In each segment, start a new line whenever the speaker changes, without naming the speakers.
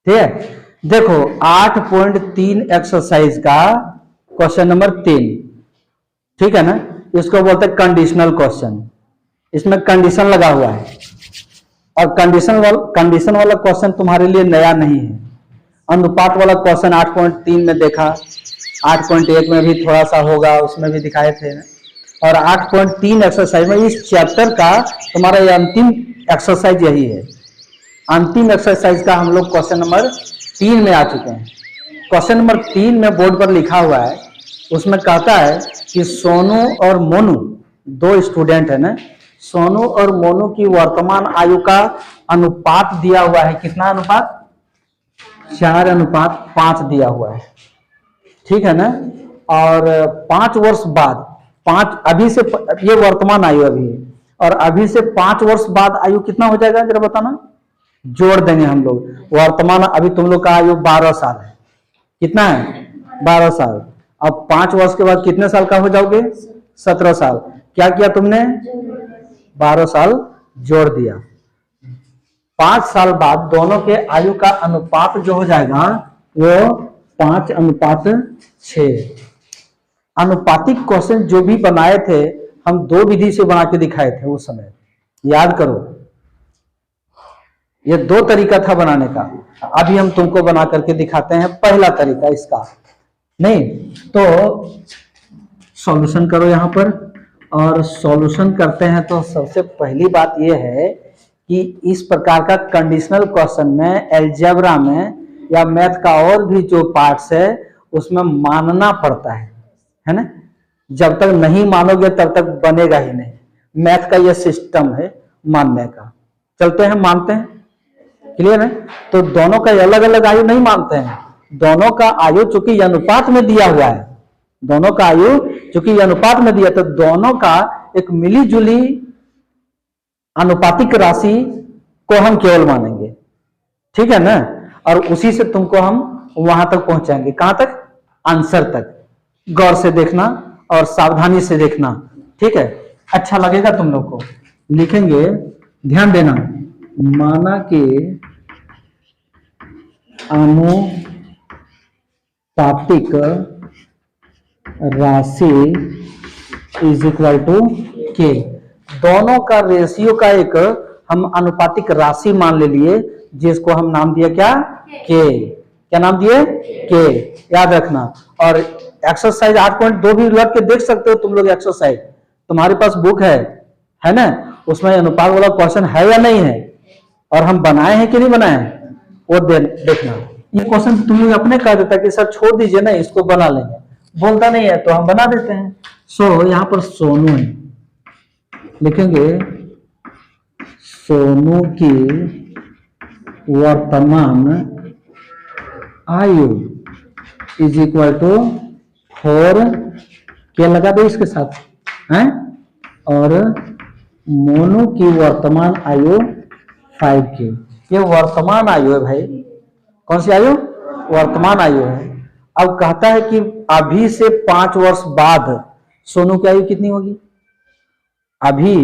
ठीक है, देखो 8.3 एक्सरसाइज का क्वेश्चन नंबर 3, ठीक है ना, इसको बोलते हैं कंडीशनल क्वेश्चन। इसमें कंडीशन लगा हुआ है और कंडीशन वाला क्वेश्चन तुम्हारे लिए नया नहीं है। अनुपात वाला क्वेश्चन 8.3 में देखा, 8.1 में भी थोड़ा सा होगा, उसमें भी दिखाए थे, और 8.3 एक्सरसाइज में इस चैप्टर का तुम्हारा ये अंतिम एक्सरसाइज यही है। अंतिम एक्सरसाइज का हम लोग क्वेश्चन नंबर 3 में आ चुके हैं। क्वेश्चन नंबर 3 में बोर्ड पर लिखा हुआ है, उसमें कहता है कि सोनू और मोनू दो स्टूडेंट है ना, सोनू और मोनू की वर्तमान आयु का अनुपात दिया हुआ है। कितना अनुपात? 4:5 दिया हुआ है, ठीक है ना। और 5 वर्ष बाद, 5 अभी से, ये वर्तमान आयु अभी है, और अभी से 5 वर्ष बाद आयु कितना हो जाएगा जरा बताना। जोड़ देंगे हम लोग। वर्तमान अभी तुम लोग का आयु 12 साल है। कितना है? 12 साल। अब 5 वर्ष के बाद कितने साल का हो जाओगे? 17 साल। क्या किया तुमने? 12 साल जोड़ दिया। 5 साल बाद दोनों के आयु का अनुपात जो हो जाएगा वो 5:6। अनुपातिक क्वेश्चन जो भी बनाए थे हम 2 विधि से बना के दिखाए थे उस समय, याद करो। ये 2 तरीका था बनाने का। अभी हम तुमको बना करके दिखाते हैं पहला तरीका इसका। नहीं तो सॉल्यूशन करो यहाँ पर, और सॉल्यूशन करते हैं तो सबसे पहली बात यह है कि इस प्रकार का कंडीशनल क्वेश्चन में, अलजेब्रा में या मैथ का और भी जो पार्ट्स है उसमें मानना पड़ता है ना। जब तक नहीं मानोगे तब तक बनेगा ही नहीं। मैथ का यह सिस्टम है मानने का। चलते हैं, मानते हैं, क्लियर है। तो दोनों का अलग अलग आयु नहीं मानते हैं, दोनों का आयु चूंकि अनुपात में दिया हुआ है, दोनों का आयु चूंकि अनुपात में दिया, तो दोनों का एक मिली जुली अनुपातिक राशि को हम केवल मानेंगे, ठीक है ना। और उसी से तुमको हम वहां तक पहुंचाएंगे। कहां तक? आंसर तक। गौर से देखना और सावधानी से देखना, ठीक है। अच्छा लगेगा तुम लोग को। लिखेंगे, ध्यान देना, माना कि अनुपातिक राशि इज इक्वल टू के। दोनों का रेशियो का एक हम अनुपातिक राशि मान ले लिए, जिसको हम नाम दिया क्या? के। क्या नाम दिए? के। याद रखना। और एक्सरसाइज 8.2 भी लग के देख सकते हो तुम लोग। एक्सरसाइज तुम्हारे पास बुक है ना, उसमें अनुपात वाला क्वेश्चन है या नहीं है, और हम बनाए हैं कि नहीं बनाए हैं, वो देखना। ये क्वेश्चन तुम लोग अपने कह देता कि सर छोड़ दीजिए ना, इसको बना लेंगे, बोलता नहीं है तो हम बना देते हैं। सो यहाँ पर सोनू है, लिखेंगे सोनू की वर्तमान आयु इज इक्वल टू 4, क्या लगा दो इसके साथ हैं, और मोनू की वर्तमान आयु 5K। ये वर्तमान आयु है भाई। कौन सी आयु? वर्तमान आयु है। अब कहता है कि अभी से 5 वर्ष बाद सोनू की आयु कितनी होगी? अभी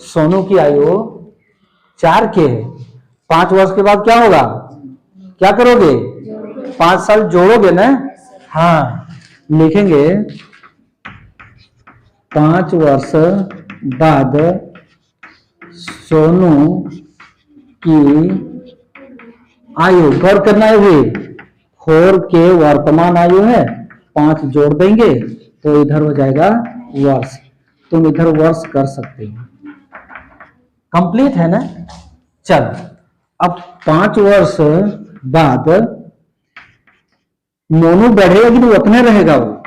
सोनू की आयु 4K है। 5 वर्ष के बाद क्या होगा? क्या करोगे? 5 साल जोड़ोगे ना। हाँ, लिखेंगे 5 वर्ष बाद सोनू की आयु, गौर करना है भी, 4K वर्तमान आयु है, 5 जोड़ देंगे तो इधर हो जाएगा वर्ष। तुम इधर वर्ष कर सकते हो। कंप्लीट है ना। चल, अब 5 वर्ष बाद मोनू बढ़ेगा कि तो उतने रहेगा? वो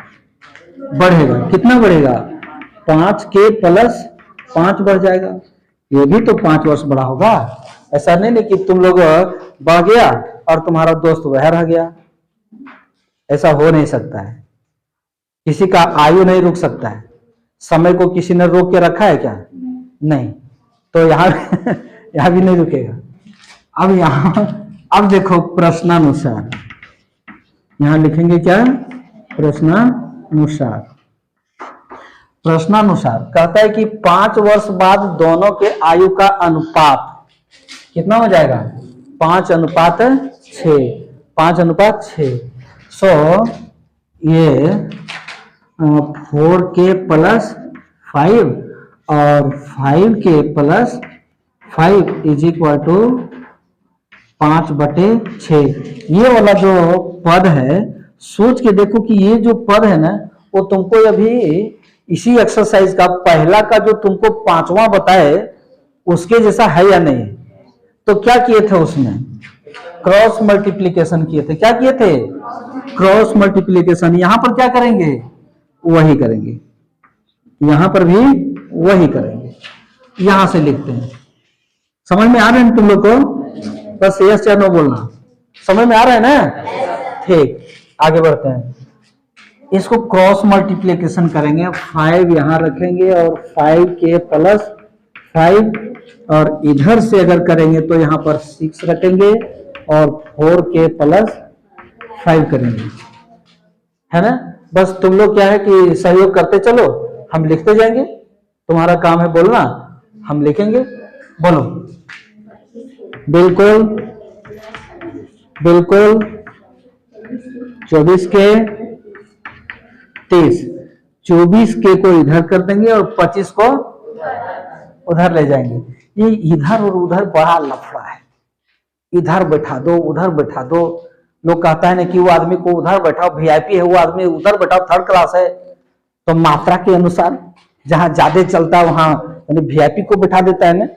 बढ़ेगा। कितना बढ़ेगा? 5K प्लस 5 बढ़ जाएगा। ये भी तो 5 वर्ष बड़ा होगा। ऐसा नहीं कि तुम लोग बढ़ गया और तुम्हारा दोस्त वह रह गया। ऐसा हो नहीं सकता है। किसी का आयु नहीं रुक सकता है। समय को किसी ने रोक के रखा है क्या? नहीं। तो यहाँ भी नहीं रुकेगा। अब देखो प्रश्नानुसार, यहां लिखेंगे क्या? प्रश्नानुसार। प्रश्नानुसार कहता है कि 5 वर्ष बाद दोनों के आयु का अनुपात कितना हो जाएगा 5:6, 5:6। सो ये 4k + 5 और 5k + 5 = 5/6। ये वाला जो पद है, सोच के देखो कि ये जो पद है ना, वो तुमको अभी इसी एक्सरसाइज का पहला का जो तुमको 5वां बताए उसके जैसा है या नहीं। तो क्या किए थे उसमें, क्रॉस मल्टीप्लीकेशन किए थे। क्या किए थे, क्रॉस मल्टीप्लीकेशन। यहां पर क्या करेंगे, वही करेंगे, यहां पर भी वही करेंगे। यहां से लिखते हैं। समझ में आ रहे हैं तुम लोग को, बस यस या नो बोलना। समझ में आ रहा है ना, ठीक। आगे बढ़ते हैं, इसको क्रॉस मल्टीप्लीकेशन करेंगे। 5 यहां रखेंगे और 5k + 5, और इधर से अगर करेंगे तो यहां पर 6 रखेंगे और 4k + 5 करेंगे, है ना। बस तुम लोग क्या है कि सहयोग करते चलो, हम लिखते जाएंगे। तुम्हारा काम है बोलना, हम लिखेंगे। बोलो, बिल्कुल बिल्कुल। 24k 30, 24k को इधर कर देंगे और 25 को उधर ले जाएंगे। ये इधर और उधर बड़ा लफड़ा है, इधर बैठा दो उधर बैठा दो। लोग कहता है ना कि वो आदमी को उधर बैठाओ, वीआईपी है, वो आदमी उधर बैठाओ, 3rd क्लास है। तो मात्रा के अनुसार जहां ज्यादा चलता है वहां यानी वीआईपी को बैठा देता है ना।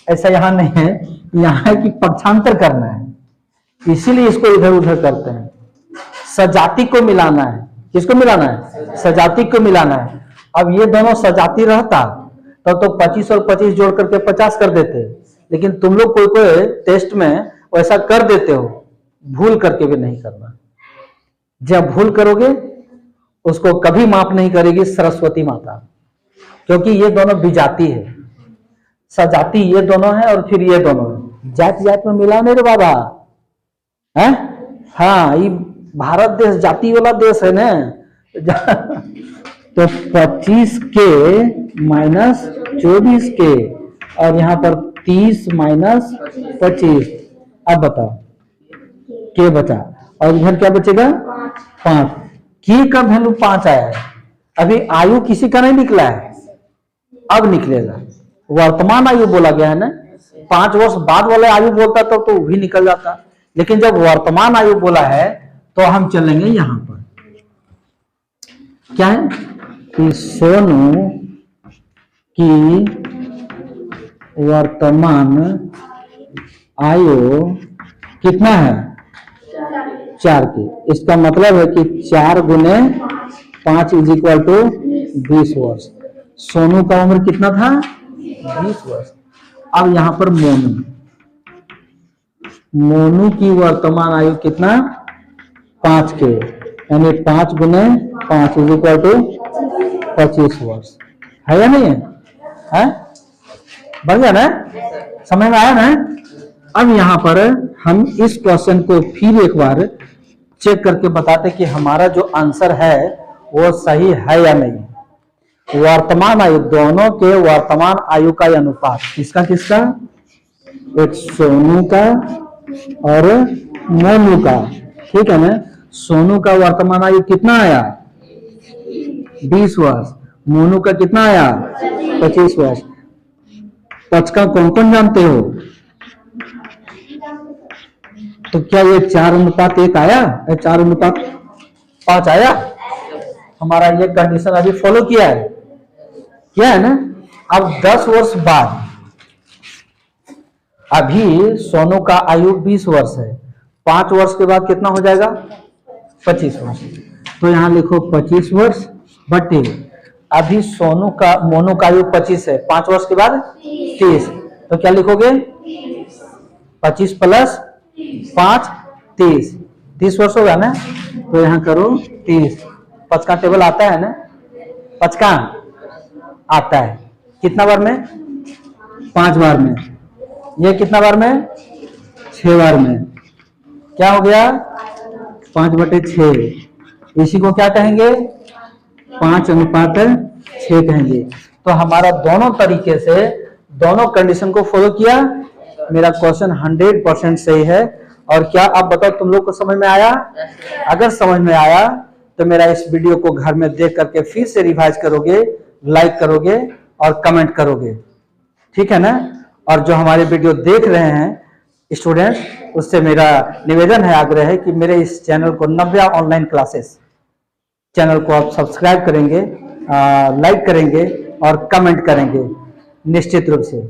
ऐसा यहाँ नहीं है, यहाँ है कि पक्षांतर करना है, इसीलिए इसको इधर उधर करते हैं। सजाति को मिलाना है, किसको मिलाना है, सजाति को मिलाना है। अब ये दोनों सजाति रहता तो 25 और 25 जोड़ करके 50 कर देते, लेकिन तुम लोग कोई कोई टेस्ट में वैसा कर देते हो, भूल करके भी नहीं करना। जब भूल करोगे उसको कभी माफ नहीं करेगी सरस्वती माता, क्योंकि ये दोनों विजाति है। सजाति ये दोनों है और फिर ये दोनों है, जाति जाति में मिला नहीं रे बाबा है। हाँ, ये भारत देश जाति वाला देश है ना। तो 25k - 24k और यहाँ पर 30 - 25। अब बताओ के बचा और इधर क्या बचेगा 5। के का वैल्यू 5 आया है। अभी आयु किसी का नहीं निकला है, अब निकलेगा। वर्तमान आयु बोला गया है ना, 5 वर्ष बाद वाले आयु बोलता तो भी निकल जाता, लेकिन जब वर्तमान आयु बोला है तो हम चलेंगे यहां पर। क्या है कि सोनू की वर्तमान आयु कितना है 4 की। इसका मतलब है कि 4 × 5 = 20 वर्ष। सोनू का उम्र कितना था 20 वर्ष। अब यहां पर मोनू की वर्तमान आयु कितना 5k, यानी 5 × 5 = 25 वर्ष है या नहीं है? बन गया ना, समझ में आया ना। अब यहां पर हम इस क्वेश्चन को फिर एक बार चेक करके बताते कि हमारा जो आंसर है वो सही है या नहीं। वर्तमान आयु, दोनों के वर्तमान आयु का अनुपात, किसका किसका, एक सोनू का और मोनू का, ठीक है ना। सोनू का वर्तमान आयु कितना आया 20 वर्ष, मोनू का कितना आया 25 वर्ष। 5 का कौन कौन जानते हो? तो क्या ये 4:1 आया, 4:5 आया? हमारा ये कंडीशन अभी फॉलो किया है ना। अब 10 वर्ष बाद, अभी सोनू का आयु 20 वर्ष है, 5 वर्ष के बाद कितना हो जाएगा 25 वर्ष। तो यहां लिखो 25 वर्ष बटे, अभी मोनू का आयु 25 है, 5 वर्ष के बाद 30, तो क्या लिखोगे 25 + 5 30 वर्ष होगा ना। तो यहां करो 30, 5 का टेबल आता है ना, 5 का आता है कितना बार में 5 बार में, ये कितना बार में 6 बार में। क्या हो गया 5/6। इसी को क्या कहेंगे 5:6 कहेंगे। तो हमारा दोनों तरीके से दोनों कंडीशन को फॉलो किया मेरा क्वेश्चन 100% सही है। और क्या आप बताओ, तुम लोग को समझ में आया? अगर समझ में आया तो मेरा इस वीडियो को घर में देख करके फिर से रिवाइज करोगे, लाइक करोगे और कमेंट करोगे, ठीक है ना? और जो हमारे वीडियो देख रहे हैं स्टूडेंट्स, उससे मेरा निवेदन है, आग्रह है कि मेरे इस चैनल को नव्या ऑनलाइन क्लासेस चैनल को आप सब्सक्राइब करेंगे, लाइक करेंगे और कमेंट करेंगे निश्चित रूप से।